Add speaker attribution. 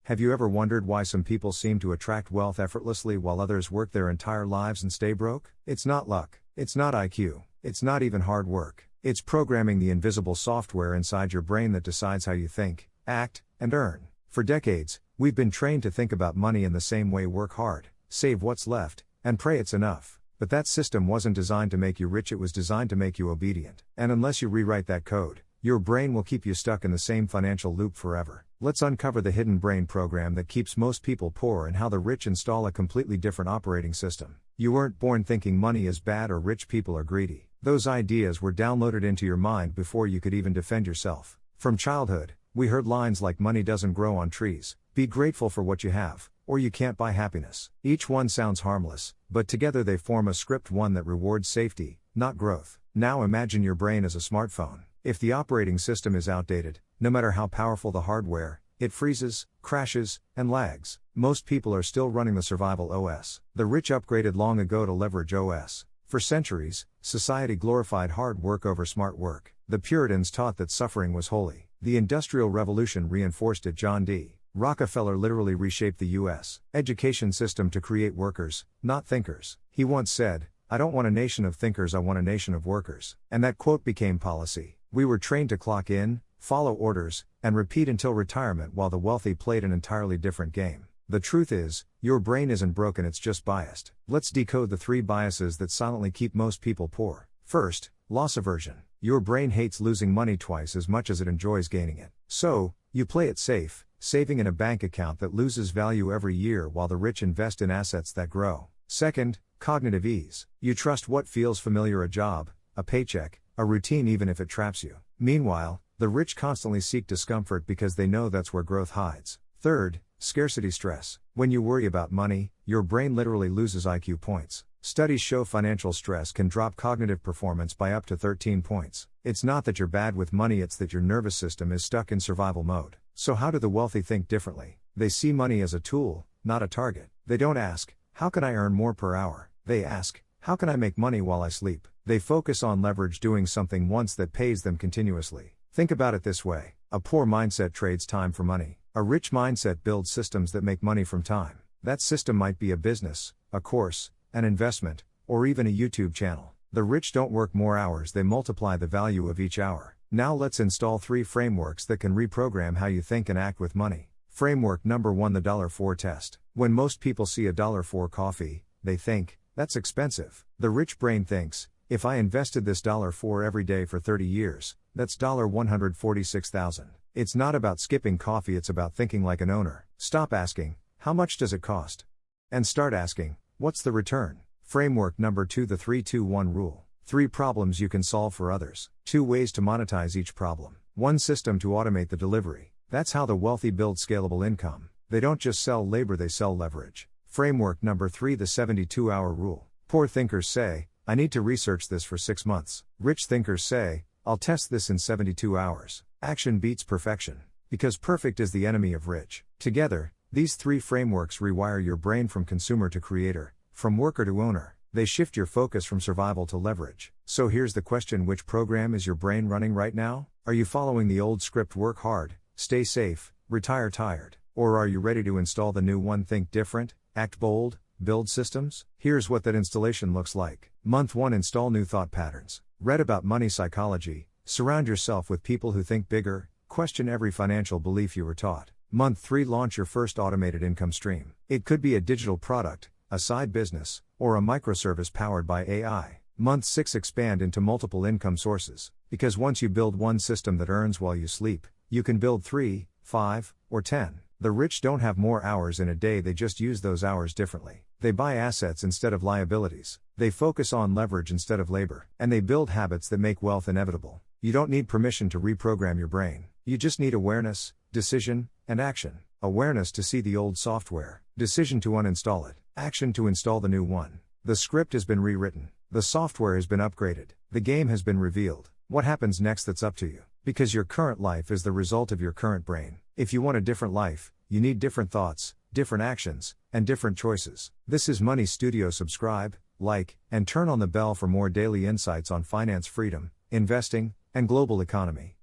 Speaker 1: Have you ever wondered why some people seem to attract wealth effortlessly while others work their entire lives and stay broke? It's not luck. It's not IQ. It's not even hard work. It's programming the invisible software inside your brain that decides how you think, act, and earn. For decades, we've been trained to think about money in the same way: work hard, save what's left, and pray it's enough. But that system wasn't designed to make you rich, it was designed to make you obedient. And unless you rewrite that code, your brain will keep you stuck in the same financial loop forever. Let's uncover the hidden brain program that keeps most people poor and how the rich install a completely different operating system. You weren't born thinking money is bad or rich people are greedy. Those ideas were downloaded into your mind before you could even defend yourself. From childhood, we heard lines like "money doesn't grow on trees," "be grateful for what you have," or "you can't buy happiness." Each one sounds harmless, but together they form a script, one that rewards safety, not growth. Now imagine your brain as a smartphone. If the operating system is outdated, no matter how powerful the hardware, it freezes, crashes, and lags. Most people are still running the survival OS. The rich upgraded long ago to leverage OS. For centuries, society glorified hard work over smart work. The Puritans taught that suffering was holy. The Industrial Revolution reinforced it. John D. Rockefeller literally reshaped the U.S. education system to create workers, not thinkers. He once said, "I don't want a nation of thinkers, I want a nation of workers." And that quote became policy. We were trained to clock in, follow orders, and repeat until retirement, while the wealthy played an entirely different game. The truth is, your brain isn't broken, it's just biased. Let's decode the 3 biases that silently keep most people poor. First, loss aversion. Your brain hates losing money twice as much as it enjoys gaining it. So, you play it safe, saving in a bank account that loses value every year while the rich invest in assets that grow. Second, cognitive ease. You trust what feels familiar: a job, a paycheck, a routine, even if it traps you. Meanwhile, the rich constantly seek discomfort because they know that's where growth hides. Third, scarcity stress. When you worry about money, your brain literally loses IQ points. Studies show financial stress can drop cognitive performance by up to 13 points. It's not that you're bad with money, it's that your nervous system is stuck in survival mode. So how do the wealthy think differently? They see money as a tool, not a target. They don't ask, "How can I earn more per hour?" They ask, "How can I make money while I sleep?" They focus on leverage, doing something once that pays them continuously. Think about it this way: a poor mindset trades time for money. A rich mindset builds systems that make money from time. That system might be a business, a course, an investment, or even a YouTube channel. The rich don't work more hours, they multiply the value of each hour. Now let's install 3 frameworks that can reprogram how you think and act with money. Framework number 1: the $4 test. When most people see a $4 coffee, they think, "That's expensive." The rich brain thinks, "If I invested this $4 every day for 30 years, that's $146,000. It's not about skipping coffee, it's about thinking like an owner. Stop asking, "How much does it cost?" and start asking, "What's the return?" Framework number 2: the 3-2-1 rule. 3 problems you can solve for others. 2 ways to monetize each problem. 1 system to automate the delivery. That's how the wealthy build scalable income. They don't just sell labor, they sell leverage. Framework number 3: the 72-hour rule. Poor thinkers say, "I need to research this for 6 months. Rich thinkers say, "I'll test this in 72 hours. Action beats perfection. Because perfect is the enemy of rich. Together, these 3 frameworks rewire your brain from consumer to creator, from worker to owner. They shift your focus from survival to leverage. So here's the question: which program is your brain running right now? Are you following the old script: work hard, stay safe, retire tired? Or are you ready to install the new one: think different, act bold, build systems? Here's what that installation looks like. Month 1: install new thought patterns. Read about money psychology, surround yourself with people who think bigger, question every financial belief you were taught. Month 3: launch your first automated income stream. It could be a digital product, a side business, or a microservice powered by AI. Month 6: expand into multiple income sources. Because once you build one system that earns while you sleep, you can build 3, 5, or 10. The rich don't have more hours in a day, they just use those hours differently. They buy assets instead of liabilities. They focus on leverage instead of labor. And they build habits that make wealth inevitable. You don't need permission to reprogram your brain. You just need awareness, decision, and action. Awareness to see the old software. Decision to uninstall it. Action to install the new one. The script has been rewritten. The software has been upgraded. The game has been revealed. What happens next, that's up to you. Because your current life is the result of your current brain. If you want a different life, you need different thoughts, different actions, and different choices. This is Money Studio. Subscribe, like, and turn on the bell for more daily insights on finance, freedom, investing, and global economy.